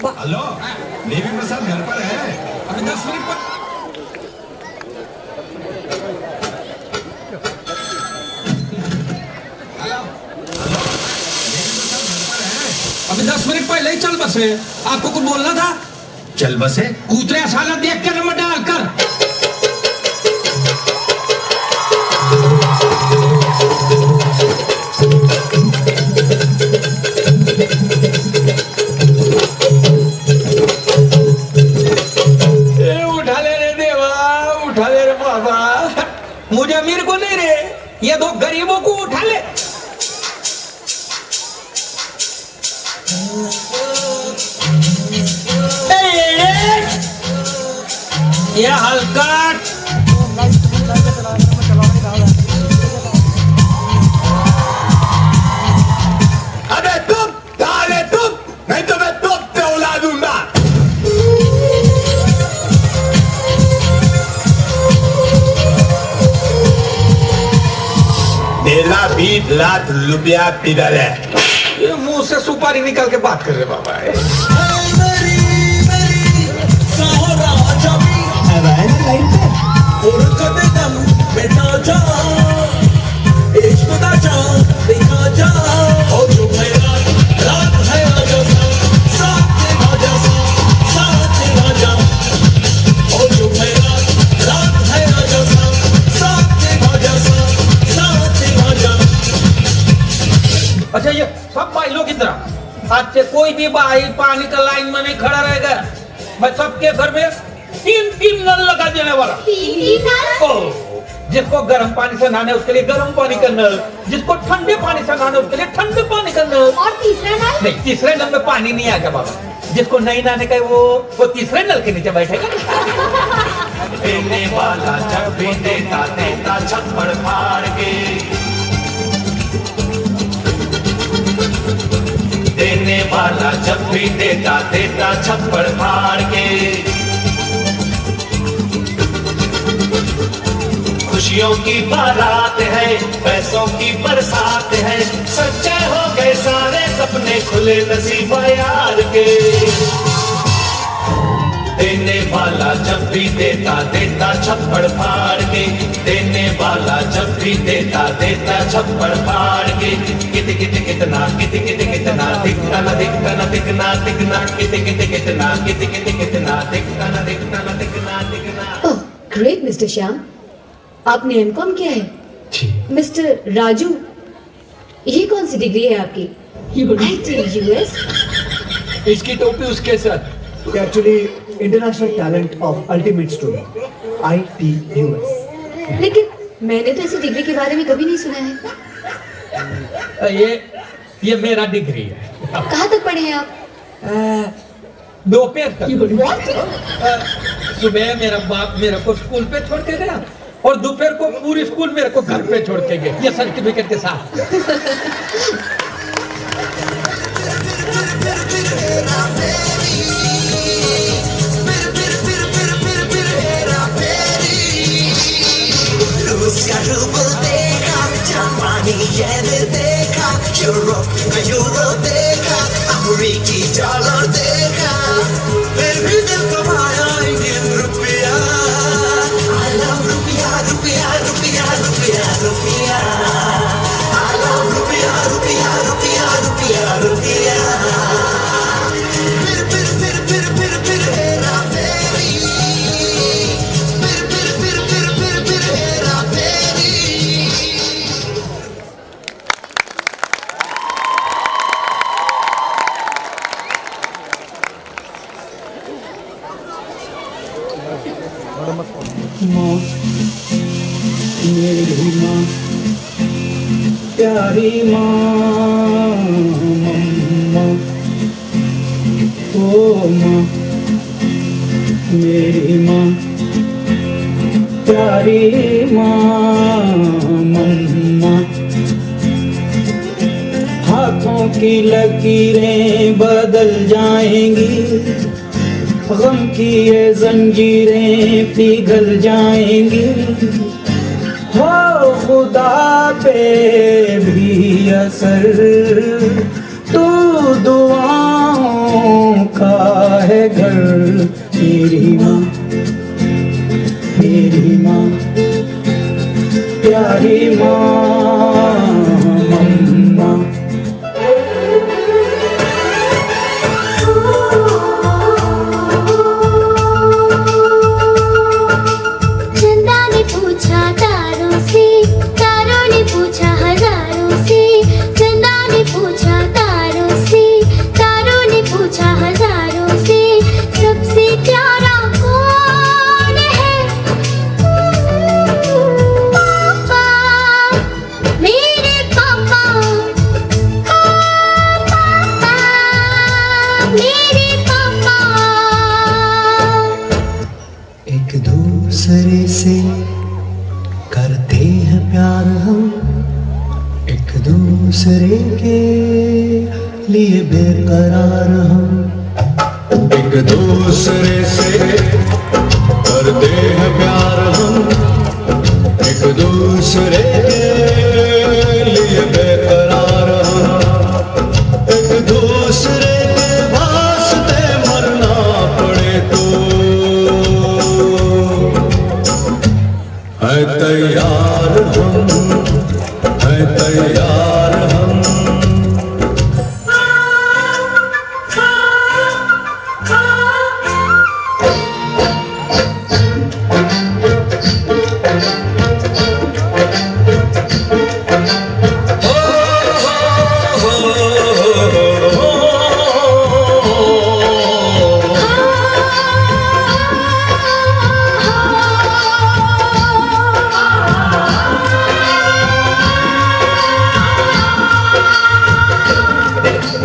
Hello, Devi Prasad घर पर है? अभी 10 मिनट पर। अभी 10 मिनट पहले ही चल बसे। आपको कुछ बोलना था? चल बसे? कूतरे साला देख के नंबर डाल कर। उठा ले रे देवा, उठा ले रे बाबा। मुझे अमीर को नहीं रे, ये दो गरीबों को उठा ले। ये हल्का अबे तुम ताले तुम, नहीं तो मैं तुम पे उड़ा दूंगा। मेरा 20 लाख रुपया किधर है? ये मुंह से सुपारी निकाल के बात कर रहे बाबा। अच्छा ये सब भाई लोग की तरह आज से कोई भी भाई पानी का लाइन में नहीं खड़ा रहेगा। मैं सबके घर में 3 नल लगा देने वाला। 3 नल? ओह, जिसको गर्म पानी से नहाने उसके लिए गर्म पानी का नल, जिसको ठंडे पानी से नहाने उसके लिए ठंडे पानी का नल। और तीसरा नल? नहीं, तीसरे नल में पानी नहीं आएगा बाबा। जिसको नहीं नहाने का वो तीसरे नल के नीचे बैठेगा। देने वाला जब भी देता देता छप्पड़ फाड़ के, देने वाला जब भी देता देता छप्पड़ फाड़ के। खुशियों की बारात है, पैसों की बरसात है, सच्चे हो गए सारे सपने खुले नसीबा यार के। देने वाला जब भी देता देता छप्पड़ फाड़ के, देने वाला जब भी देता देता छप्पड़ फाड़ के। कित कित कितना कित कित कितना दिखना न दिखना न दिखना दिखना कित कित कितना कित कित कितना दिखना न दिखना न दिखना दिखना। ओह ग्रेट मिस्टर श्याम, आपने एमकॉम किया है? मिस्टर राजू, ये कौन सी डिग्री है आपकी? IT US? इसकी टोपी उसके साथ। Actually, International Talent of Ultimate Story, ITUS. लेकिन मैंने तो ऐसी डिग्री के बारे में कभी नहीं सुना है। ये मेरा डिग्री है। कहाँ तक पढ़े हैं आप? दोपहर तक। सुबह मेरा बाप मेरे को स्कूल पे छोड़ के गया और दोपहर को पूरी स्कूल मेरे को घर पे छोड़ के गए, ये सर्टिफिकेट के साथ। यूरोप देखा, अमेरिकी डॉलर देखा, फिर भी दिल कमाया इंडियन रुपया। I love रुपया रुपया रुपया रुपया रुपया। I love रुपया रुपया रुपया रुपया रुपया। फिर हेरा फेरी, फिर हेरा फेरी। माँ, मेरी माँ, प्यारी माँ, मम्मा, ओ माँ, मेरी माँ, प्यारी माँ, मम्मा। हाथों की लकीरें बदल जाएंगी, गम की ये जंजीरें पिघल जाएंगी। हो खुदा पे भी असर, तू दुआओं रखा है घर। मेरी माँ, मेरी माँ, प्यारी माँ, मम्मा। चंदा ने पूछा तारों से, तारों ने पूछा हजारों से। चंदा ने पूछा तारों से, तारों ने पूछा हजारों से, सबसे प्यारा कौन है? पापा, मेरे पापा, पापा, मेरे पापा। एक दूसरे से करते हैं प्यार हम, एक दूसरे के लिए बेकरार हम। एक दूसरे से करते हैं प्यार हम, एक दूसरे के लिए बेकरार हम। एक दूसरे के वास्ते मरना पड़े तो है तैयार हम, है तैयार हम।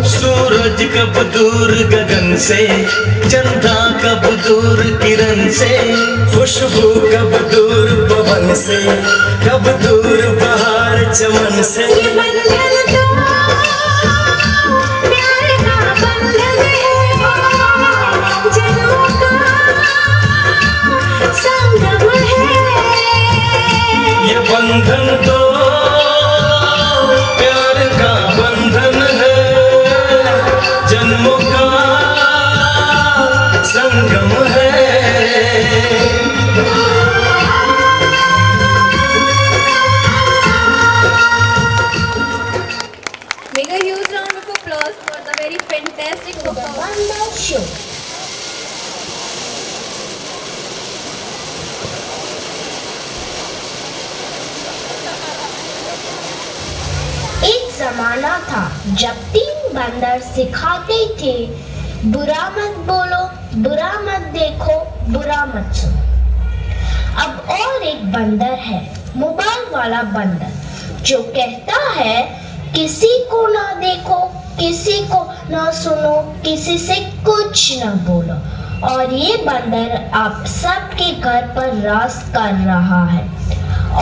सूरज कब दूर गगन से, चंदा कब दूर किरण से, खुशबू कब दूर पवन से, कब दूर बहार चमन से। ये बंधन तो प्यार का बंधन है, जन्मों का संगम है। ये बंधन तो प्यार का बंधन है, जन्मों का संगम है। Make a huge round of applause for the very fantastic performance. Wonder Show. एक जमाना था जब 3 बंदर सिखाते थे, बुरा मत बोलो, बुरा मत देखो, बुरा मत सुनो। अब और एक बंदर है, मोबाइल वाला बंदर, जो कहता है किसी को ना देखो, किसी को ना सुनो, किसी से कुछ ना बोलो। और ये बंदर आप सबके घर पर राज कर रहा है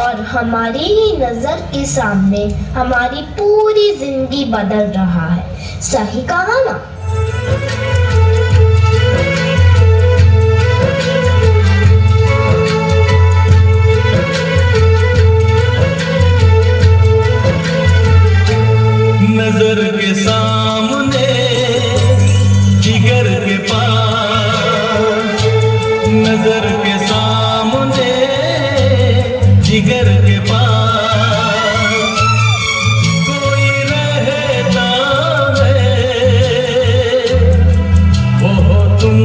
और हमारी ही नजर के सामने हमारी पूरी जिंदगी बदल रहा है। सही कहा ना? नजर के सामने जिगर के पास, नजर के सामने जिगर के पास कोई रहता है, वो हो तुम।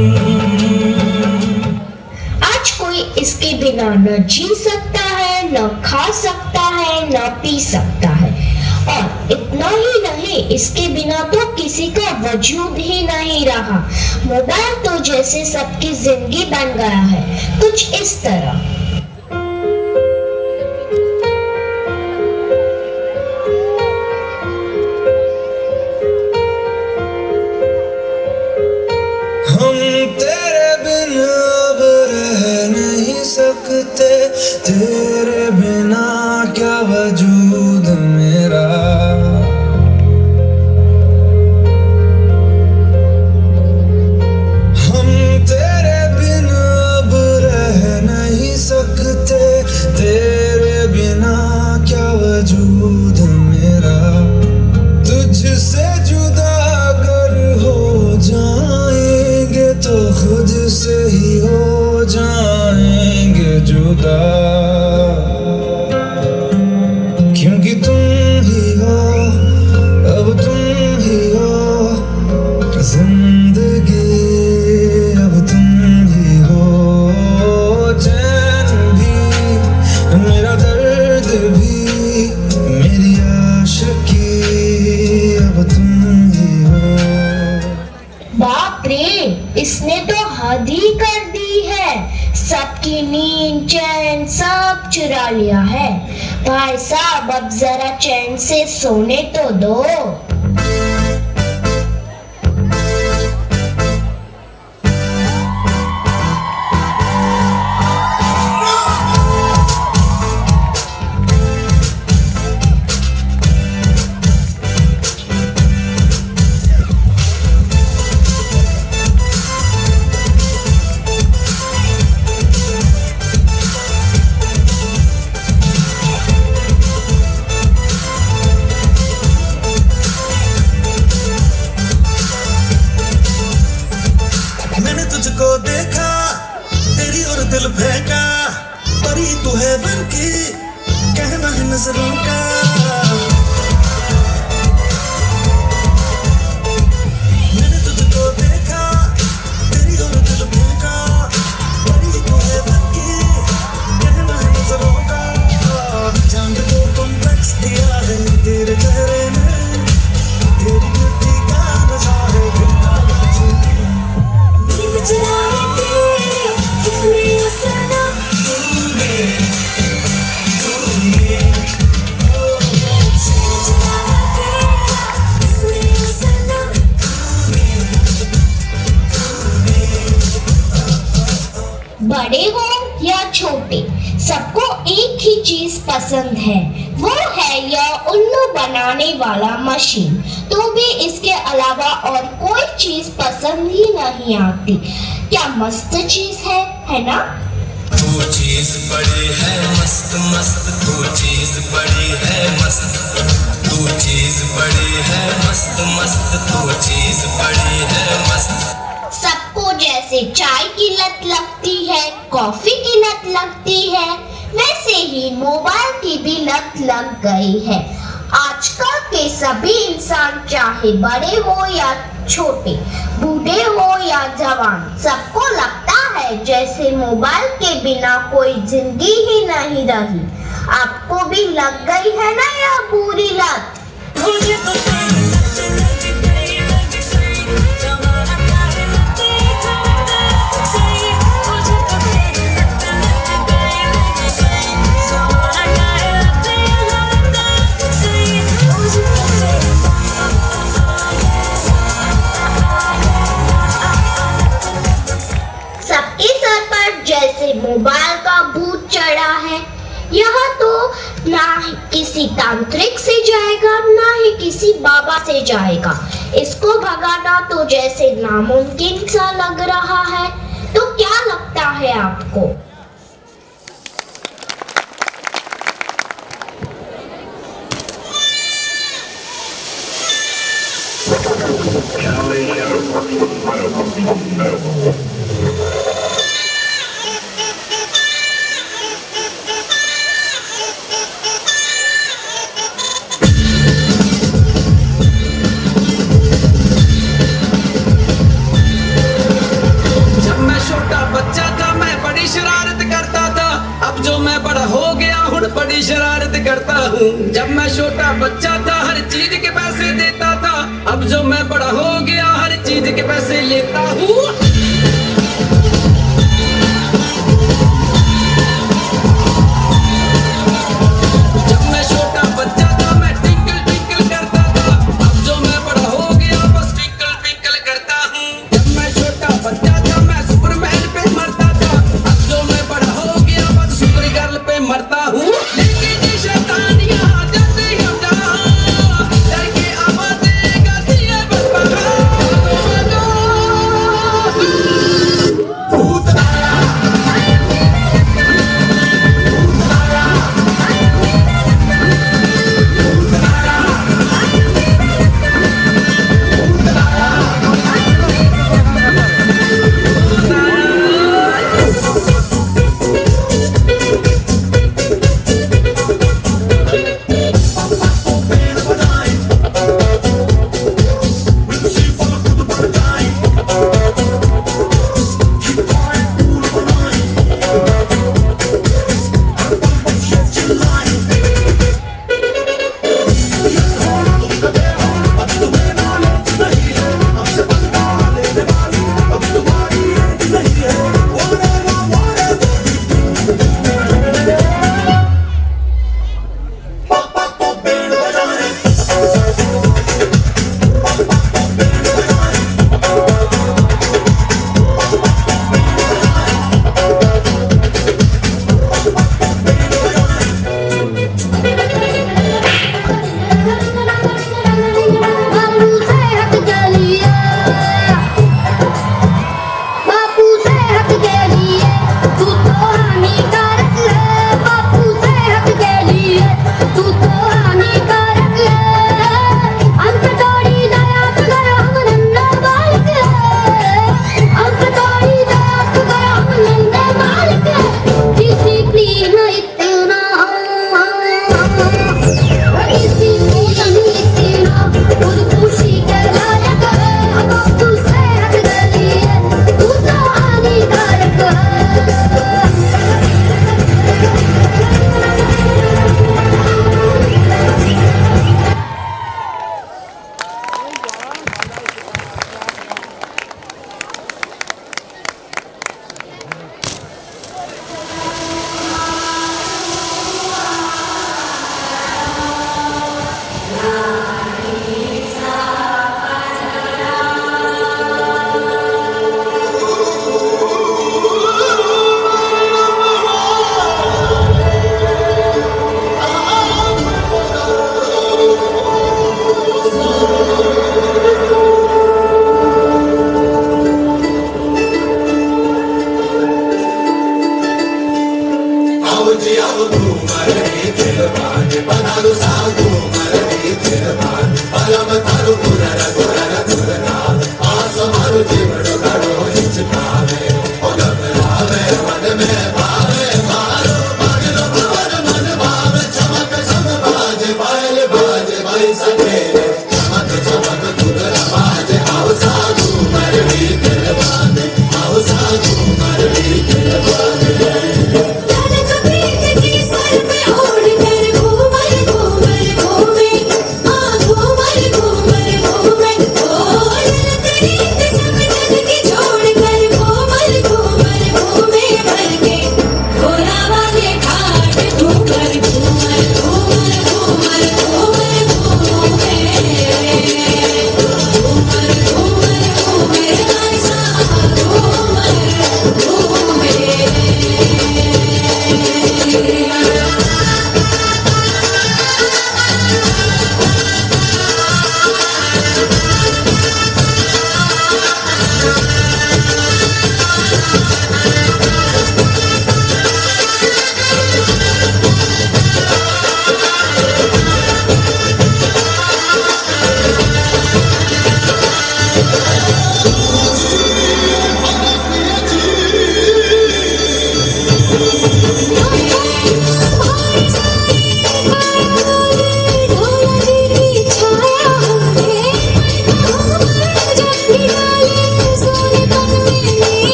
आज कोई इसके बिना न जी सकता है, न खा सकता है, न पी सकता है। और इतना ही नहीं, इसके बिना तो किसी का वजूद ही नहीं रहा। मोबाइल तो जैसे सबकी जिंदगी बन गया है, कुछ इस तरह। हम तेरे बिन अब रह नहीं सकते, तेरे बिना क्या वजूद मेरा। हम तेरे बिन अब रह नहीं सकते, तेरे बिना क्या वजूद मेरा। तुझसे जुदा अगर हो जाए तुझसे ही हो जाएंगे जुदा, क्योंकि तुम ही हो, अब तुम ही हो जिंदगी, अब तुम ही हो। चैन भी मेरा दर्द भी मेरी आशिकी, अब तुम ही हो। बाप रे, इसने तो हद ही कर दी है। सबकी नींद चैन सब चुरा लिया है। भाई साहब, अब जरा चैन से सोने तो दो। मैंने तुझको देखा, तेरी और दिल फेंका, परी तू है बन की, कहना है नजरों का। मैंने तुझको देखा, तेरी और दिल फेंका, परी तू है बन की, कहना है नजरों का। चांद को कॉम्प्लेक्स दिया है तेरे चेहरे ने, तेरी ब्यूटी का नशा है गिरता बड़े हो या छोटे, सबको एक ही चीज पसंद है, वो है यह उल्लू बनाने वाला मशीन। तो भी इसके अलावा और कोई चीज पसंद ही नहीं आती। क्या मस्त चीज है ना? तू चीज बड़ी है मस्त मस्त, तू चीज बड़ी है मस्त, तू चीज बड़ी है मस्त मस्त, तू चीज बड़ी है मस्त। सबको जैसे चाय की लत लगती है, कॉफी की लत लगती है, वैसे ही मोबाइल की भी लत लग गई है। आजकल के सभी इंसान, चाहे बड़े हो या छोटे, बूढ़े हो या जवान, सबको लगता है जैसे मोबाइल के बिना कोई जिंदगी ही नहीं रही। आपको भी लग गई है ना यह बुरी लत? सबके सर पर जैसे मोबाइल का भूत चढ़ा है। यह तो ना ही किसी तांत्रिक से जाएगा, ना ही किसी बाबा से जाएगा। इसको भगाना तो जैसे नामुमकिन सा लग रहा है। तो क्या लगता है आपको? बड़ी शरारत करता हूँ। जब मैं छोटा बच्चा था हर चीज के पैसे देता था, अब जो मैं बड़ा हो गया हर चीज के पैसे लेता हूँ। जब मैं छोटा बच्चा था मैं ट्विंकल ट्विंकल करता था, अब जो मैं बड़ा हो गया बस ट्विंकल ट्विंकल करता हूँ। जब मैं छोटा बच्चा था मैं सुपरमैन पे मरता था, अब जो मैं बड़ा हो गया बस सुपर गर्ल पे मरता हूँ।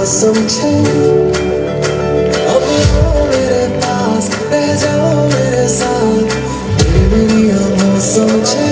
मौसम छे अब आओ मेरे पास रह जाओ मेरे साथ ये मेरी मौसम छे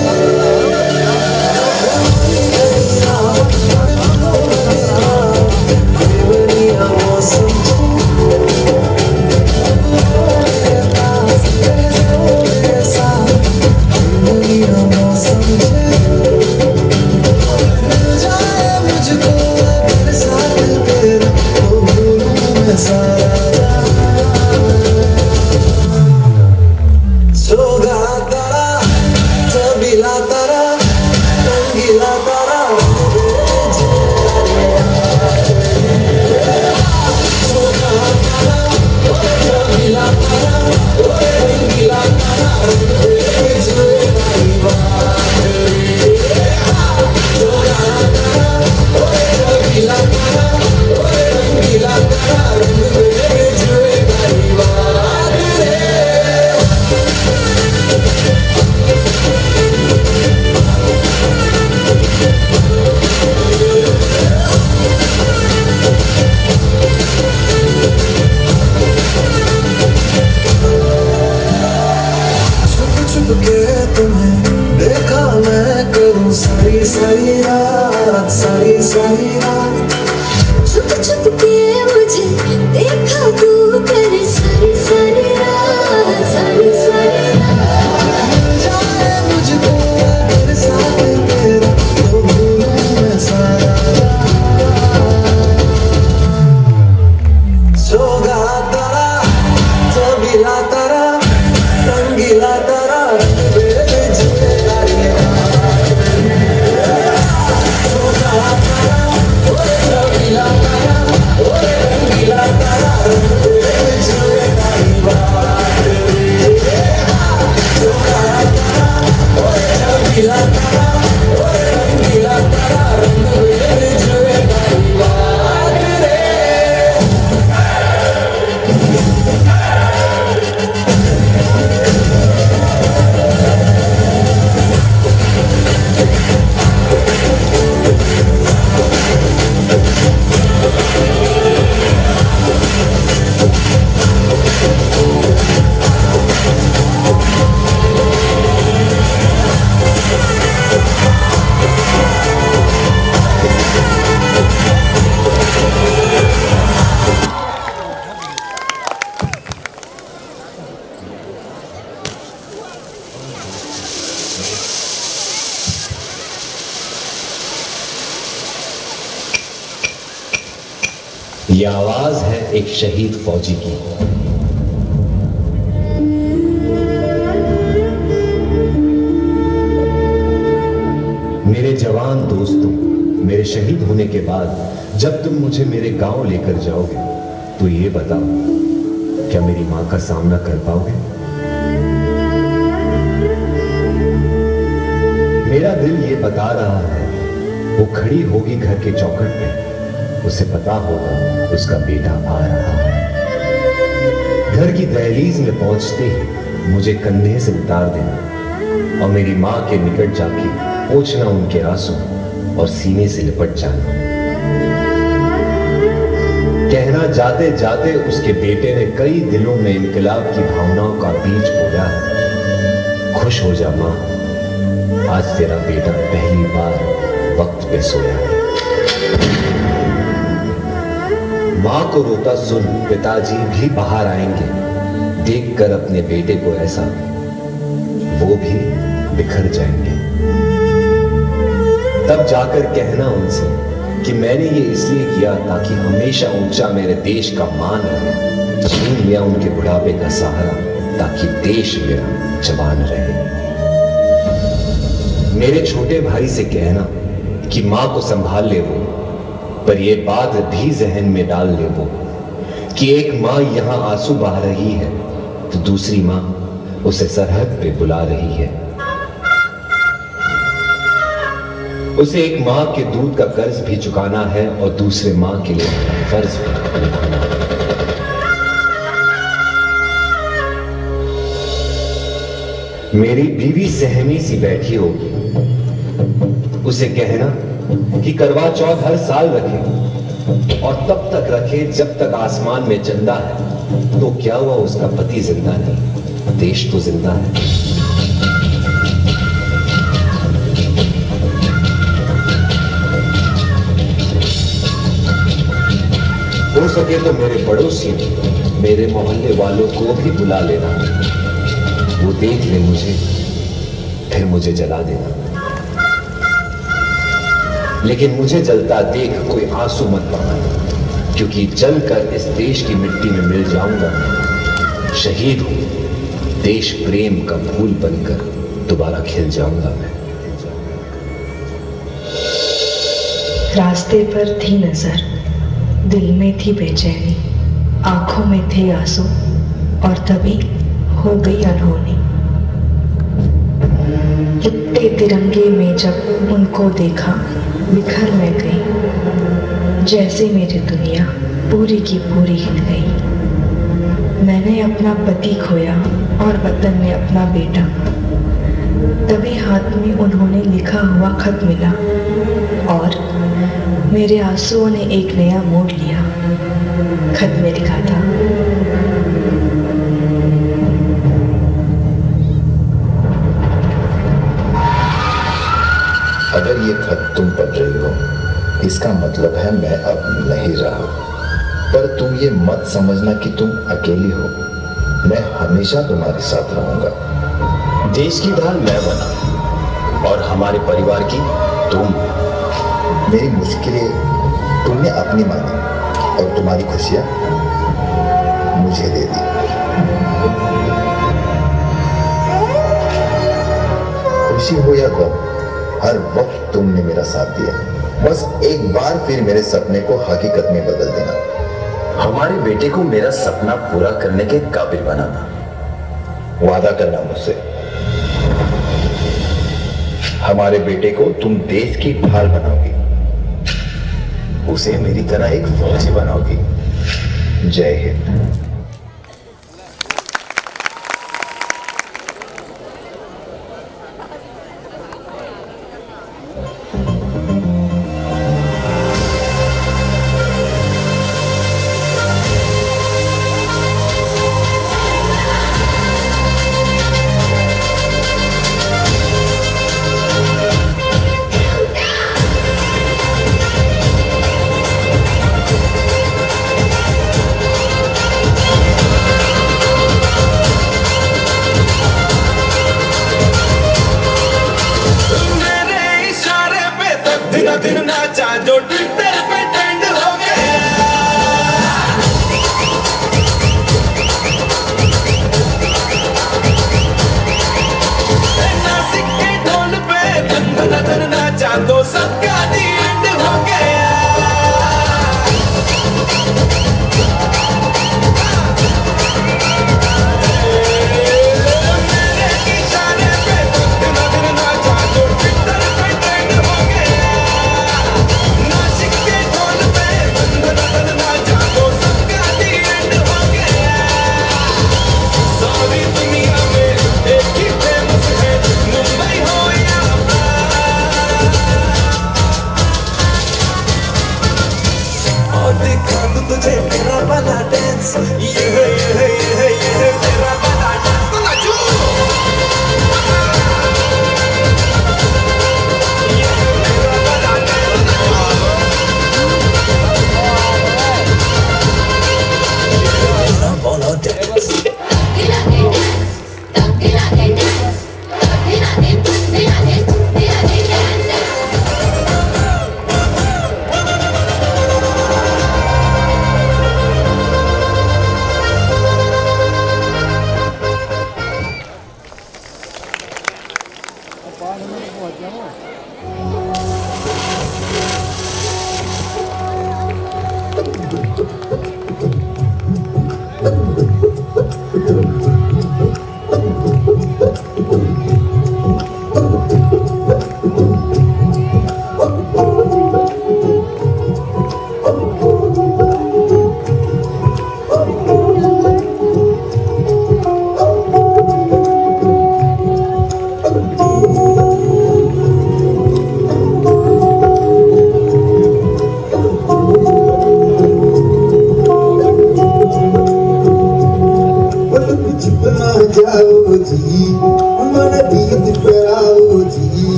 छुप छुप के मुझे देखा तू करे सारी सारी रात सारी सारी मुझको मेरे साथ तेरा तो भूलूं मैं सारा सोगा तारा चबीला तारा रंगीला तारा ये आवाज है एक शहीद फौजी की। मेरे जवान दोस्तों, मेरे शहीद होने के बाद जब तुम मुझे मेरे गांव लेकर जाओगे तो ये बताओ, क्या मेरी मां का सामना कर पाओगे? मेरा दिल ये बता रहा है, वो खड़ी होगी घर के चौखट पे, उसे पता होगा उसका बेटा आ रहा है। घर की दहलीज में पहुंचते ही मुझे कंधे से उतार देना और मेरी मां के निकट जाके पोंछना उनके आंसू और सीने से लिपट जाना। कहना जाते जाते उसके बेटे ने कई दिलों में इनकलाब की भावनाओं का बीज बोया है। खुश हो जा मां, आज तेरा बेटा पहली बार वक्त पे सोया है। मां को रोता सुन पिताजी भी बाहर आएंगे, देखकर अपने बेटे को ऐसा वो भी बिखर जाएंगे। तब जाकर कहना उनसे कि मैंने ये इसलिए किया ताकि हमेशा ऊंचा मेरे देश का मान रहे। छीन लिया उनके बुढ़ापे का सहारा ताकि देश मेरा जवान रहे। मेरे छोटे भाई से कहना कि मां को संभाल ले वो, पर ये बात भी जहन में डाल ले वो कि एक मां यहां आंसू बहा रही है तो दूसरी मां उसे सरहद पे बुला रही है। उसे एक मां के दूध का कर्ज भी चुकाना है और दूसरे मां के लिए फर्ज भी निभाना है। मेरी बीवी सहमी सी बैठी होगी, उसे कहना कि करवा चौथ हर साल रखे और तब तक रखे जब तक आसमान में चंदा है। तो क्या हुआ, उसका पति जिंदा नहीं, देश तो जिंदा है। हो सके तो मेरे पड़ोसी, मेरे मोहल्ले वालों को भी बुला लेना, वो देख ले मुझे, फिर मुझे जला देना। लेकिन मुझे जलता देख कोई आंसू मत बहाना, क्योंकि जलकर इस देश की मिट्टी में मिल जाऊंगा। शहीद हूं, देश प्रेम का फूल बनकर दोबारा खिल जाऊंगा मैं। रास्ते पर थी नजर, दिल में थी बेचैनी, आंखों में थे आंसू, और तभी हो गई अनहोनी। लिपटे तिरंगे में जब उनको देखा, बिखर मैं गई, जैसे मेरी दुनिया पूरी की पूरी हिल गई। मैंने अपना पति खोया और वतन में अपना बेटा। तभी हाथ में उन्होंने लिखा हुआ खत मिला, और मेरे आंसुओं ने एक नया मोड़ लिया। खत में लिखा था, अगर ये खत तुम पढ़ रही हो, इसका मतलब है मैं अब नहीं रहा। पर तुम ये मत समझना कि तुम अकेली हो, मैं हमेशा तुम्हारे साथ रहूंगा। देश की ढाल मैं बना और हमारे परिवार की तुम। मेरी मुश्किलें तुमने अपनी मानी और तुम्हारी खुशियां मुझे दे दी। खुशी हो या गम, हर वक्त तुमने मेरा साथ दिया। बस एक बार फिर मेरे सपने को हकीकत में बदल देना। हमारे बेटे को मेरा सपना पूरा करने के काबिल बनाना। वादा करना मुझसे, हमारे बेटे को तुम देश की ढाल बनाओगी, उसे मेरी तरह एक फौजी बनाओगी। जय हिंद। दिन नाचा जो ट्विटर पे ट्रेंड हो गया। नासिक के ढोल पे धन धन नाचा तो सबका दी एंड हो गया। तुझे मेरा वाला डांस, ये है मेरा वाला डांस। तो नाचो, ये है मेरा वाला डांस। मेरा वाला डांस।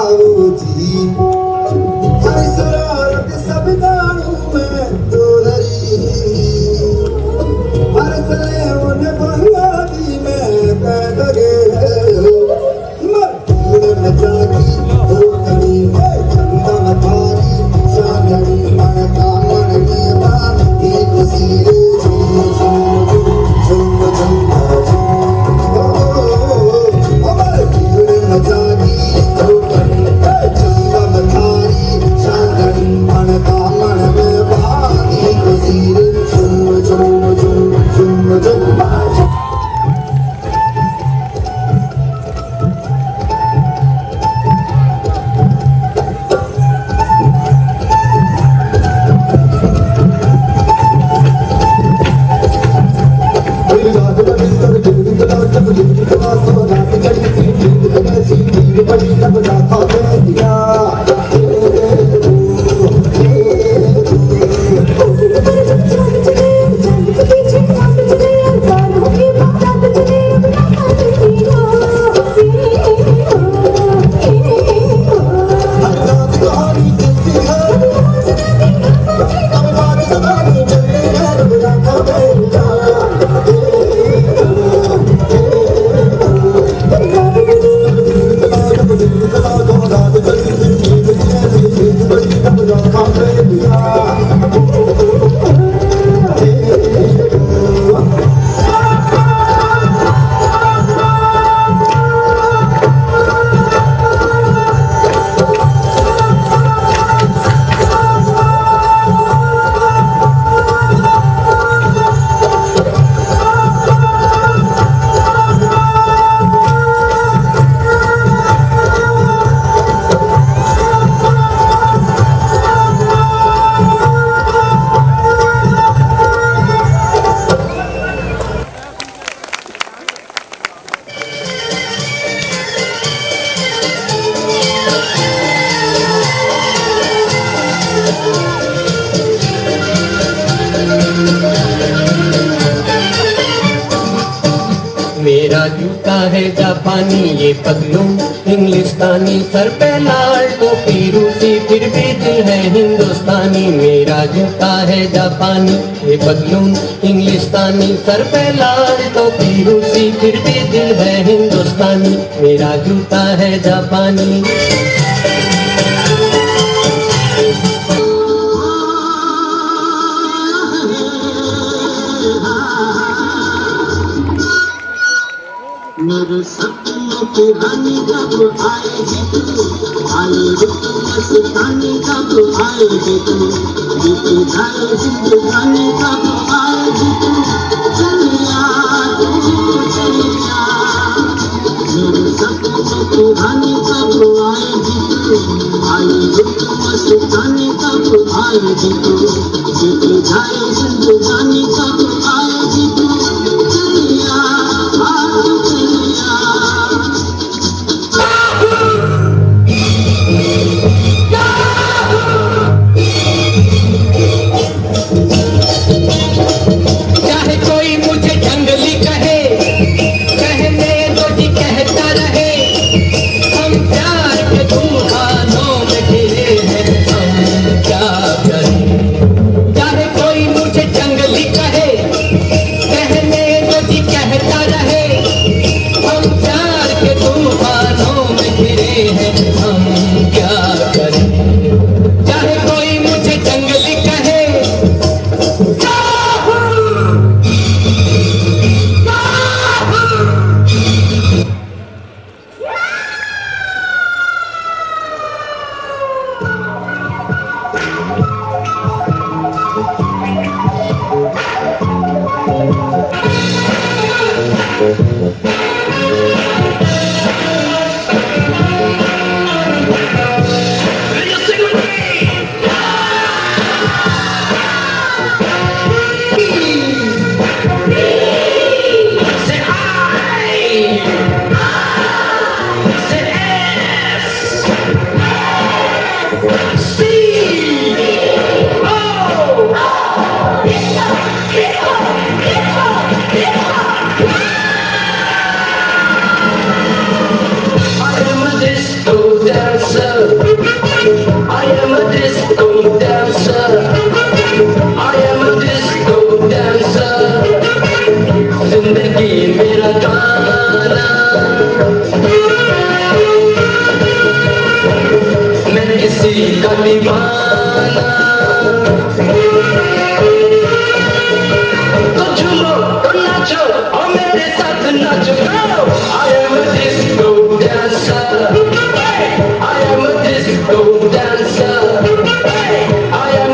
बाबू जी हर शरारत सब जानू मैं तो हरी हर चले उन्हें बंगा दी मैं कह दगे मर न जागी तो करी चंदा मतारी चांदनी मन का मन में बात एक सीरे मेरा जूता है जापानी ये पगलू इंग्लिस्तानी, सर पे लाल टोपी रूसी फिर भी दिल है हिंदुस्तानी। मेरा जूता है जापानी ये पगलू इंग्लिस्तानी, सर पे लाल टोपी रूसी फिर भी दिल है हिंदुस्तानी। मेरा जूता है जापानी। मेरे सपनों की रानी जब आएगी तू, आएगी तू मस्तानी जब आएगी तू, बीती जाए जिंदगानी जब आएगी तू, चलिया तू चलिया। मेरे सपनों की रानी जब आएगी तू, आएगी तू मस्तानी जब आएगी तू, बीती जाए जिंदगानी जब आएगी तू, चलिया तू चलिया। चाहे कोई मुझे जंगली कहे, कहने दो जी कहता रहे, हम प्यार के तूफानों में घिरे हैं, हम क्या करें। चाहे कोई मुझे जंगली कहे, कहने दो जी कहता रहे, हम प्यार के तूफानों में घिरे हैं, हम क्या करें। चाहे कोई मुझे जंगली कहे, किसी का दीवाना। तो झूमो तो नाचो और मेरे साथ नाचो। I am a disco dancer, I am a disco dancer, I am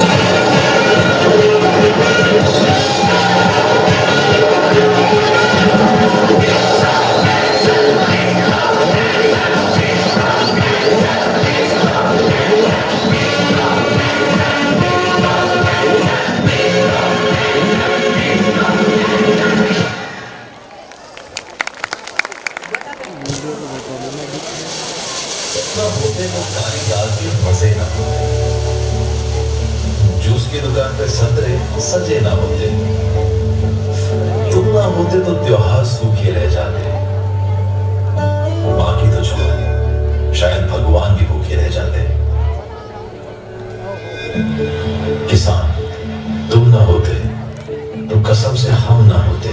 मजे ना होते, जूस की दुकान पे संतरे सजे ना होते, तुम ना होते तो त्योहार सूखे रह जाते, बाकी तो छोड़ शायद भगवान भी भूखे रह जाते। किसान तुम ना होते तो कसम से हम ना होते।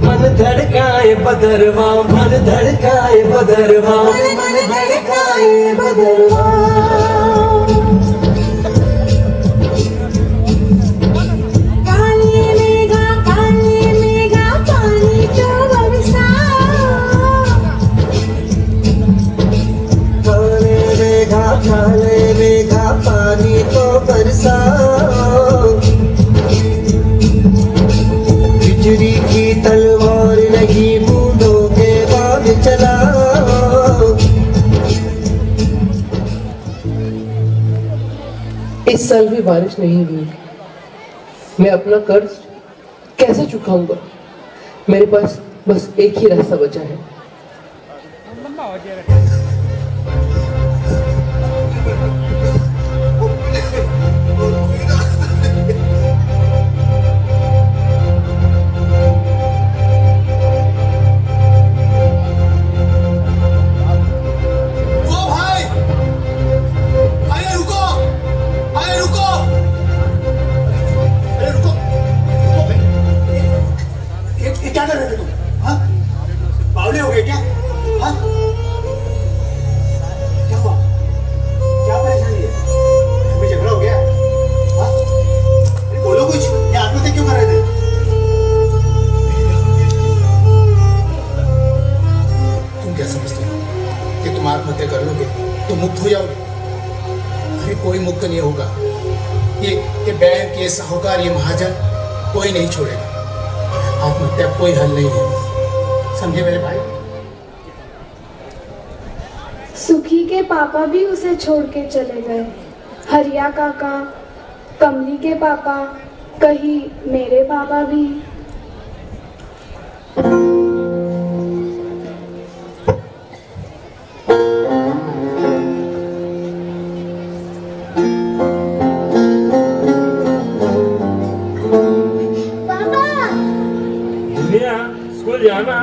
मन धड़काए बदरवा, मन धड़काए बदरवा, मन धड़काए बदरवा। काले मेघा पानी तो बरसा। काले मेघा पानी तो बरसा। बिजली की तलवार नहीं बूंदों के बाद चला। इस साल भी बारिश नहीं हुई, मैं अपना कर्ज कैसे चुकाऊंगा? मेरे पास बस एक ही रास्ता बचा है। क्या कर रहे थे तुम? हाँ? बावले हो गए क्या? हाँ? क्या हुआ? क्या परेशानी है? घर में झगड़ा हो गया? हाँ? अरे बोलो कुछ, ये आत्महत्या क्यों कर रहे थे? तुम क्या समझते हो कि तुम आत्महत्या कर लोगे तो मुक्त हो जाओगे? अरे कोई मुक्त नहीं होगा। ये बैंक, ये साहूकार, ये महाजन कोई नहीं छोड़ेगा। आत्महत्या कोई हल नहीं है, समझे मेरे भाई? सुखी के पापा भी उसे छोड़ के चले गए। हरिया काका, कमली के पापा, कहीं मेरे पापा भी। स्कूल जाना।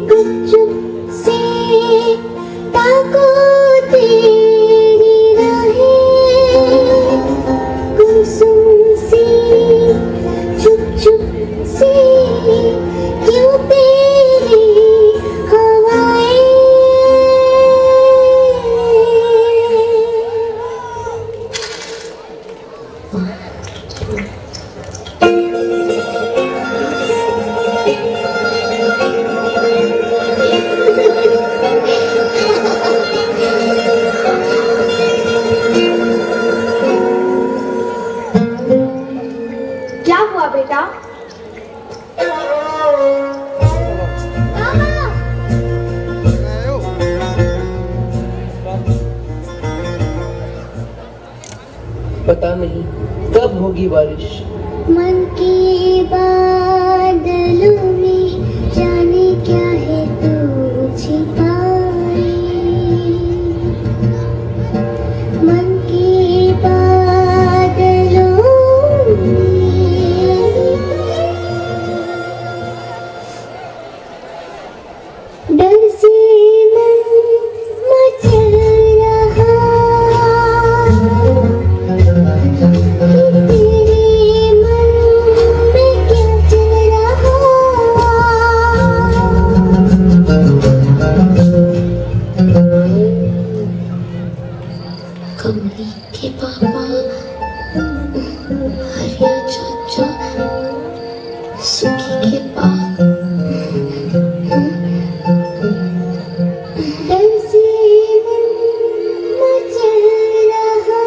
गुपचुप से पता नहीं कब होगी बारिश। मन के बादलों में जाने क्या है तू छिपाए, मन के बादलों में डर से मन मचल रहा, कमली के पापा, हरिया चाचा, सुखी के पाप, डर से मन मचल रहा।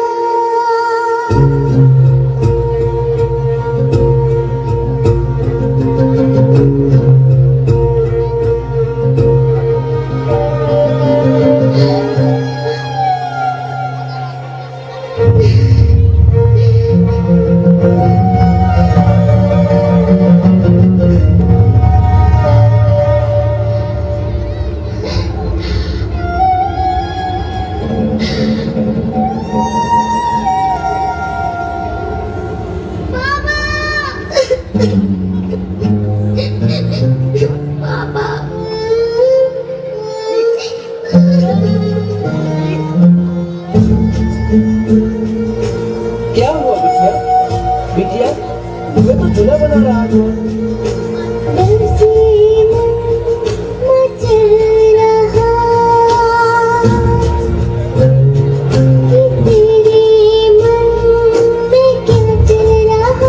क्या हुआ बिटिया? बिटिया तुम्हें तो चूल्हा बना रहा था। डर से मन मचल रहा, तेरे मन में क्या चल रहा।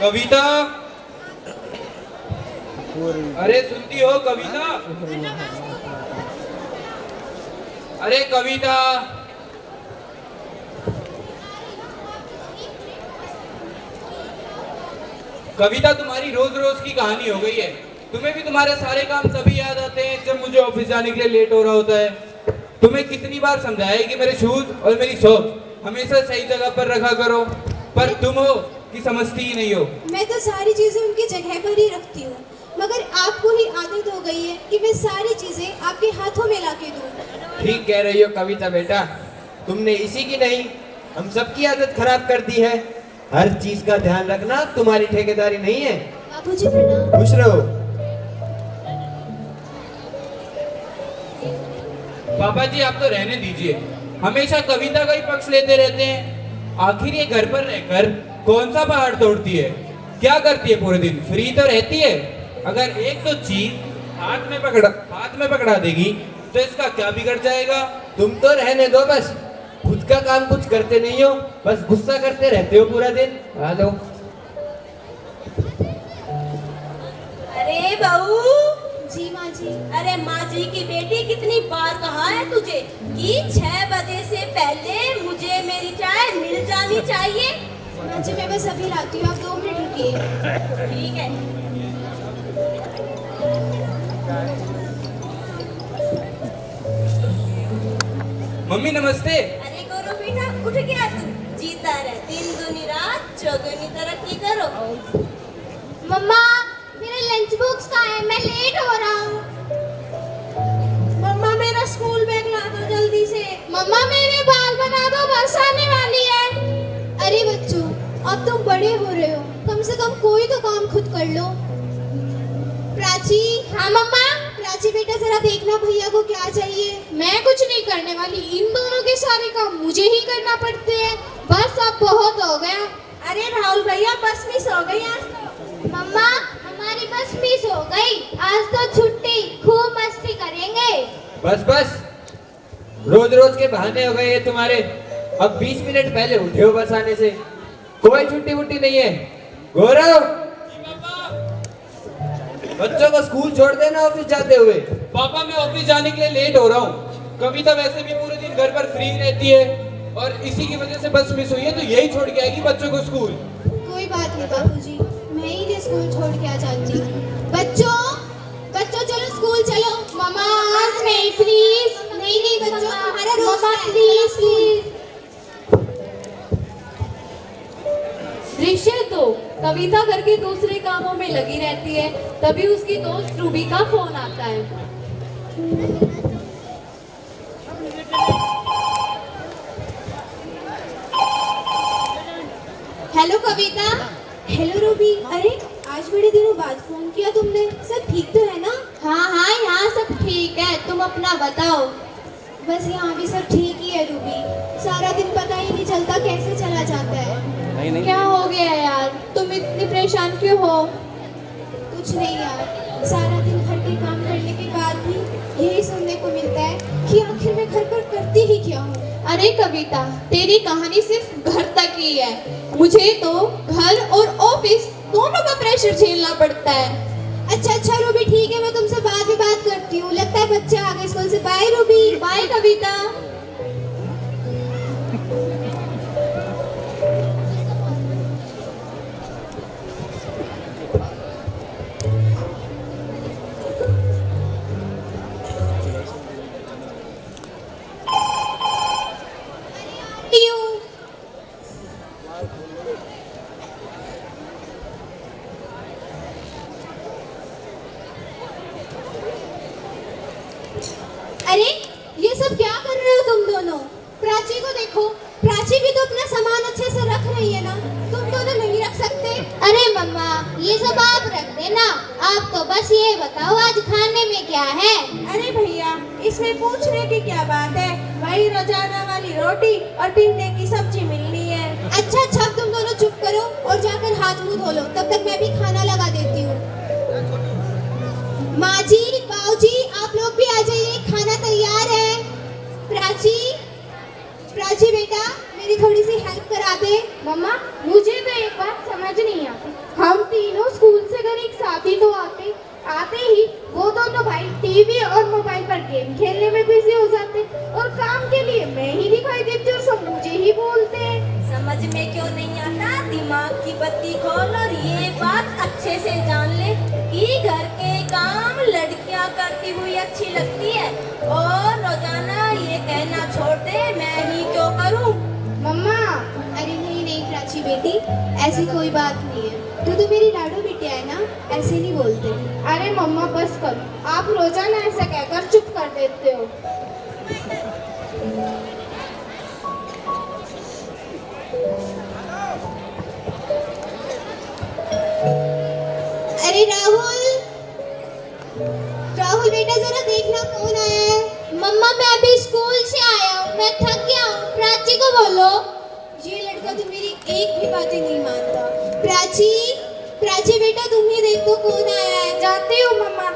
कविता, अरे सुनती हो कविता? अरे कविता, कविता तुम्हारी रोज रोज की कहानी हो गई है। तुम्हें भी तुम्हारे सारे काम तभी याद आते हैं जब मुझे ऑफिस जाने के लिए लेट हो रहा होता है। तुम्हें कितनी बार समझाया कि मेरे शूज और मेरी सॉक्स हमेशा सही जगह पर रखा करो, पर तुम हो कि समझती ही नहीं हो। मैं तो सारी चीजें उनकी जगह पर ही रखती हूँ, मगर आपको ही आदत हो गई है कि मैं सारी चीजें आपके हाथों में लाके दूँ। ठीक कह रही हो कविता बेटा, तुमने इसी की नहीं हम सबकी आदत खराब कर दी है। हर चीज का ध्यान रखना तुम्हारी ठेकेदारी नहीं है। बाबूजी प्रणाम। खुश रहो। पापा जी आप तो रहने दीजिए, हमेशा कविता का ही पक्ष लेते रहते हैं। आखिर ये घर पर रहकर कौन सा पहाड़ तोड़ती है? क्या करती है पूरे दिन? फ्री तो रहती है। अगर एक तो चीज हाथ में पकड़ा देगी तो इसका क्या बिगड़ जाएगा? तुम तो रहने दो बस, खुद का काम कुछ करते नहीं हो, बस गुस्सा करते रहते हो पूरा दिन। आ लो। अरे बहू। जी माँ जी। अरे माँ जी की बेटी, कितनी बार कहा है तुझे कि 6 बजे से पहले मुझे मेरी चाय मिल जानी चाहिए। माँ जी मैं बस अभी लाती हूँ, आप 2 मिनट रुकिए। ठीक है। मम्मी नमस्ते। अरे गोरो बेटा उठ गया तू, जीता रह, दिन दूनी रात चौगुनी तरक्की करो। मम्मा मेरा लंच बॉक्स कहाँ है? मैं लेट हो रहा हूँ। मम्मा मेरा स्कूल बैग ला दो जल्दी से। मम्मा मेरे बाल बना दो, बस आने वाली है। अरे बच्चों अब तुम बड़े हो रहे हो, कम से कम कोई तो काम खुद कर लो। प्राची। हाँ मम्मा। प्राची बेटा जरा देखना भैया को क्या चाहिए। मैं कुछ नहीं करने वाली, इन दोनों के सारे काम मुझे ही करना पड़ते हैं। बस अब बहुत हो गया। अरे राहुल भैया बस मिस हो गई आज तो। मम्मा हमारी बस मिस हो गई, आज तो छुट्टी, खूब मस्ती करेंगे। बस बस, रोज रोज के बहाने हो गए ये तुम्हारे। अब 20 मिनट पहले उठे हो बस आने से, कोई छुट्टी वुट्टी नहीं है। गौरव बच्चों को स्कूल छोड़ देना ऑफिस जाते हुए। पापा मैं ऑफिस जाने के लिए लेट हो रहा हूँ। कविता वैसे भी पूरे दिन घर पर फ्री रहती है और इसी की वजह से बस मिस हुई है, तो यही छोड़ के आएगी बच्चों को स्कूल। कोई बात नहीं बापूजी, मैं ही इन्हें स्कूल छोड़ के आ जाती हूँ। बच्चों बच्चों चलो स्कूल चलो। मम्मा आज नहीं प्लीज। नहीं नहीं बच्चों हमारा रोज प्लीज प्लीज। ऋषि तो कविता करके दूसरे कामों में लगी रहती है, तभी उसकी दोस्त रूबी का फोन आता है। हेलो कविता। Hello Ruby. अरे आज बड़े दिनों बाद फोन किया तुमने, सब ठीक तो है ना? हाँ हाँ यहाँ सब ठीक है, तुम अपना बताओ। बस यहाँ भी सब ठीक ही है रूबी, सारा दिन पता ही नहीं चलता कैसे चला जाता है। नहीं। क्या हो गया यार, तुम इतनी परेशान क्यों हो? कुछ नहीं यार, सारा दिन घर के काम करने के बाद भी यही सुनने को मिलता है कि आखिर मैं घर पर करती ही क्या हूँ। अरे कविता, तेरी कहानी सिर्फ घर तक ही है, मुझे तो घर और ऑफिस दोनों का प्रेशर झेलना पड़ता है। अच्छा रूबी ठीक है, मैं तुमसे बाद में बात करती हूँ, लगता है बच्चे आ गए स्कूल से। Bye Ruby. बाय कविता। अरे ये सब क्या कर रहे हो तुम दोनों? प्राची को देखो, प्राची भी तो अपना सामान अच्छे से रख रही है ना, तुम दोनों नहीं रख सकते? अरे मम्मा ये सब आप रख देना, आप तो बस ये बताओ आज खाने में क्या है। अरे भैया इसमें पूछने की क्या बात है, वही रोजाना वाली रोटी और टिंडे की सब्जी मिलनी है। अच्छा अब तुम दोनों चुप करो और जाकर हाथ मुंह धो लो, तब तक मैं भी खाना लगा देती हूँ। माँ जी बाबूजी आप लोग भी आ जाइए, खाना तैयार है। प्राची बेटा मेरी थोड़ी सी हेल्प करा दे। मम्मा मुझे तो एक बात समझ नहीं आती, हम तीनों स्कूल से घर एक साथ ही तो आते ही वो दोनों भाई टीवी और मोबाइल पर गेम खेलने में बिजी हो जाते, और काम के लिए मैं ही दिखाई देती और सब मुझे ही बोलते हैं। समझ में क्यों नहीं आता, दिमाग की बत्ती खोल और ये बात अच्छे से जान ले कि घर के काम लड़कियां करती हुई अच्छी लगती है, और रोजाना ये कहना छोड़ दे मैं ही क्यों करूं। मम्मा अरे नहीं प्राची बेटी, ऐसी कोई बात नहीं है, तू तो मेरी लाडू बिटिया है ना, ऐसे नहीं बोलते। अरे मम्मा बस करो, आप रोजाना ऐसा कहकर चुप कर देते हो। अरे राहुल बेटा जरा देखना कौन आया है। मम्मा मैं अभी स्कूल से आया हूँ, मैं थक गया हूँ, प्राची को बोलो। ये लड़का तो मेरी एक भी बातें नहीं मानता। प्राची बेटा तुम ही देख तो कौन आया है। जाती हूँ मम्मा।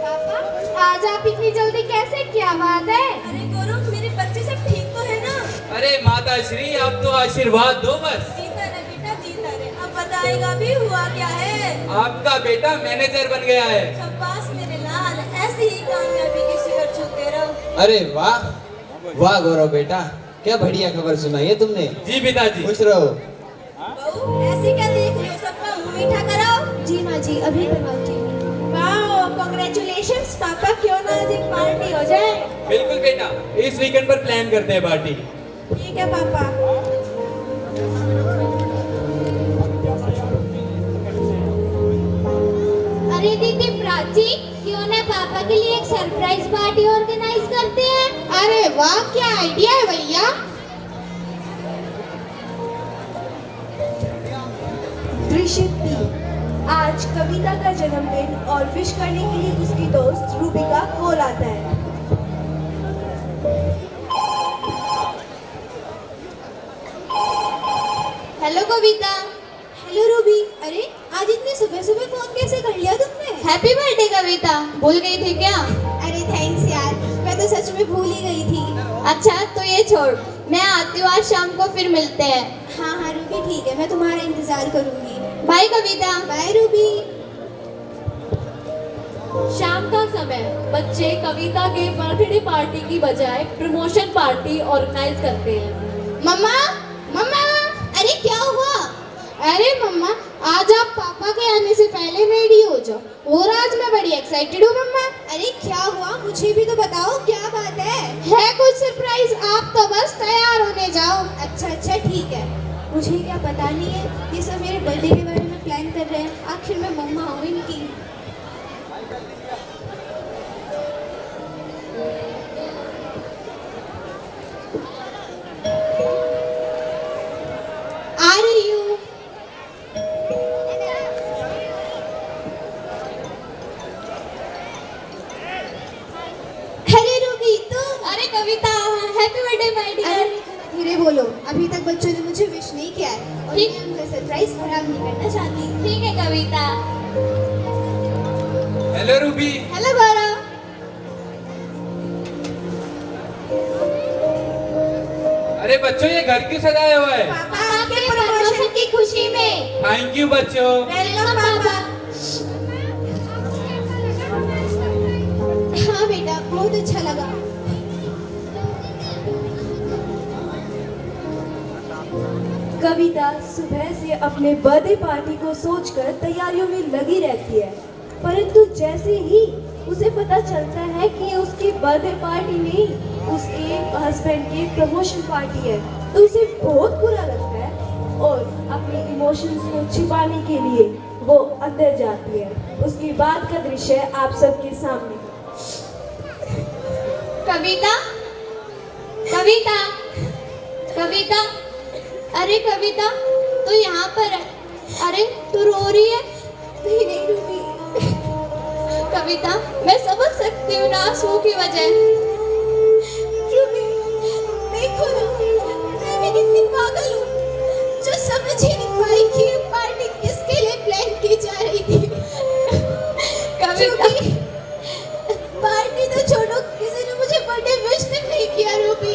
पापा आज आप इतनी जल्दी कैसे, क्या बात है? अरे गौरव मेरे बच्चे सब ठीक तो है ना? अरे माता श्री आप तो आशीर्वाद दो बस। जीता रहे बेटा जीता रहे, अब बताएगा भी हुआ क्या है। आपका बेटा मैनेजर बन गया है। शाबाश मेरे लाल, ऐसी ही कामयाबी की शिखर छूते रहो। अरे वाह वाह गौरव बेटा, क्या बढ़िया खबर सुनाई है तुमने। जी पिताजी। खुश रहो। बहू ऐसी क्या देख रही हो, सबका मुंह मीठा कराओ। जी माँ जी अभी करवाती हूँ। वाओ कांग्रेचुलेशंस पापा, क्यों ना आज एक पार्टी हो जाए। बिल्कुल बेटा, इस वीकेंड पर प्लान करते हैं पार्टी। ठीक है पापा। अरे दीदी प्राची क्यों ना पापा के लिए एक सरप्राइज पार्टी ऑर्गेनाइज करते हैं। अरे वाह क्या आइडिया है भैया। दृश्य 3। आज कविता का जन्मदिन और विश करने के लिए उसकी दोस्त रूबी का कॉल आता है। हेलो कविता। Hello Ruby. अरे आज इतनी सुबह सुबह फोन कैसे कर लिया तुमने? हैप्पी बर्थडे कविता, भूल गई थी क्या? अरे थैंक्स यार, मैं तो सच में भूल ही गई थी। अच्छा तो ये छोड़, मैं आती हूँ, आज शाम को फिर मिलते हैं। हाँ रूबी ठीक है, मैं तुम्हारा इंतजार करूंगी। बाय कविता। Bye Ruby. शाम का समय बच्चे कविता के बर्थडे पार्टी की बजाय प्रमोशन पार्टी ऑर्गेनाइज करते हैं। मम्मा मम्मा, अरे क्या हुआ? अरे मम्मा, आज आप पापा के आने से पहले रेडी हो जाओ और आज मैं बड़ी एक्साइटेड हूँ मम्मा। अरे क्या हुआ, मुझे भी तो बताओ, क्या बात है कुछ सरप्राइज, आप तो बस तैयार होने जाओ। अच्छा ठीक है, मुझे क्या पता नहीं है, ये सब मेरे बर्थडे के बारे में प्लान कर रहे हैं। आखिर मैं मम्मा हूँ इनकी। आ रही हूँ। अरे रूबी तुम? अरे कविता, हैप्पी बर्थडे माय डियर। धीरे बोलो, अभी तक बच्चों ने मुझे विश नहीं किया है और मैं उनका सरप्राइज खराब नहीं करना चाहती। ठीक है Kavita. Hello Ruby. Hello Gaurav. अरे बच्चों, ये घर क्यों सजाया हुआ है? पापा के प्रमोशन की खुशी में। थैंक यू बच्चों। वेलकम पापा। हाँ बेटा, बहुत अच्छा लगा। कविता सुबह से अपने बर्थडे पार्टी को सोचकर तैयारियों में लगी रहती है, परंतु जैसे ही उसे पता चलता है कि उसकी बर्थडे पार्टी नहीं, उसके हस्बैंड की प्रमोशन पार्टी है, तो उसे बहुत बुरा लगता है और अपने इमोशंस को छिपाने के लिए वो अंदर जाती है। उसके बाद का दृश्य आप सबके सामने। कविता, कविता, कविता, अरे कविता, तू यहाँ पर है। अरे तू रो रही है? नहीं रूबी। कविता, मैं समझ सकती हूँ ना आंसुओं की वजह। रूबी, देखो ना, मैं कितनी पागल हूँ जो समझ ही नहीं पाई कि ये पार्टी किसके लिए प्लान की जा रही थी। कविता, पार्टी तो छोड़ो, किसी ने मुझे बर्थडे विश नहीं किया। रूबी,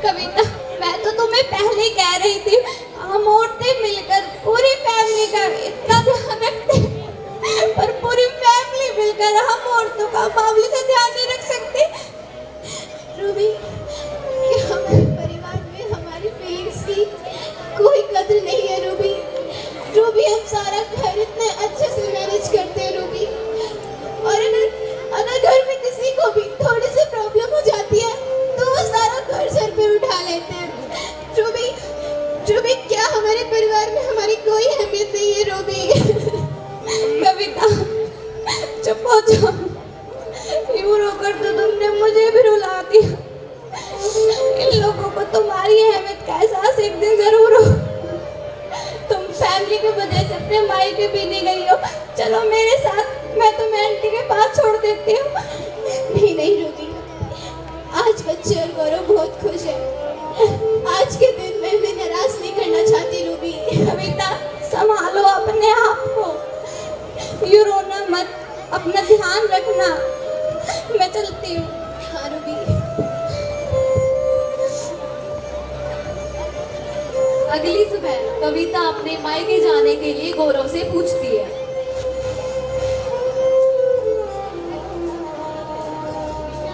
कविता, मैं तो तुम्हें पहले कह रही थी, हम औरतें मिलकर पूरी फैमिली का इतना ध्यान रखते हैं, पर पूरी फैमिली मिलकर हम औरतों का मामले से ध्यान नहीं रख सकते। रूबी, हमारे परिवार में हमारी फीलिंग्स की कोई कदर नहीं है। रूबी, रूबी, हम सारा घर इतने अच्छे से मैनेज करते हैं। रूबी, और अगर घर में किसी को भी थोड़ी सी प्रॉब्लम हो जाती है तो वो सारा घर सर पे उठा लेते हैं। रूबी, रूबी, क्या हमारे परिवार में हमारी कोई अहमियत नहीं है? रूबी। कविता, चुप हो जाओ। यूं रोकर तो तुमने मुझे भी रुला दिया। इन लोगों को तुम्हारी अहमियत का एहसास एक दिन जरूर हो। तुम फैमिली की वजह से अपने मायके भी नहीं गई हो। चलो मेरे साथ, मैं तुम्हें आंटी के पास छोड़ देती हूँ। नहीं रूबी, आज बच्चे और गौरव बहुत खुश है। आज के दिन मैं उन्हें नाराज नहीं करना चाहती। रूबी, कविता, संभालो अपने आप को, यू रोना मत, अपना ध्यान रखना। मैं चलती हूँ। हाँ रूबी। अगली सुबह कविता अपने मायके जाने के लिए गौरव से पूछती है।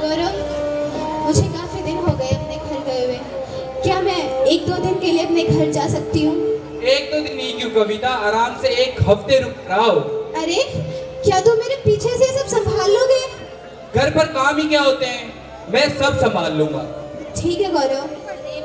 गौरव, मुझे काफी दिन हो गए अपने घर गए हुए, क्या मैं 1-2 दिन के लिए अपने घर जा सकती हूँ? 1-2 दिन नहीं क्यों कविता, आराम से 1 हफ्ते रुक रहो। अरे क्या तुम मेरे पीछे से सब संभाल लोगे? घर पर काम ही क्या होते हैं, मैं सब संभाल लूंगा। ठीक है गौरव,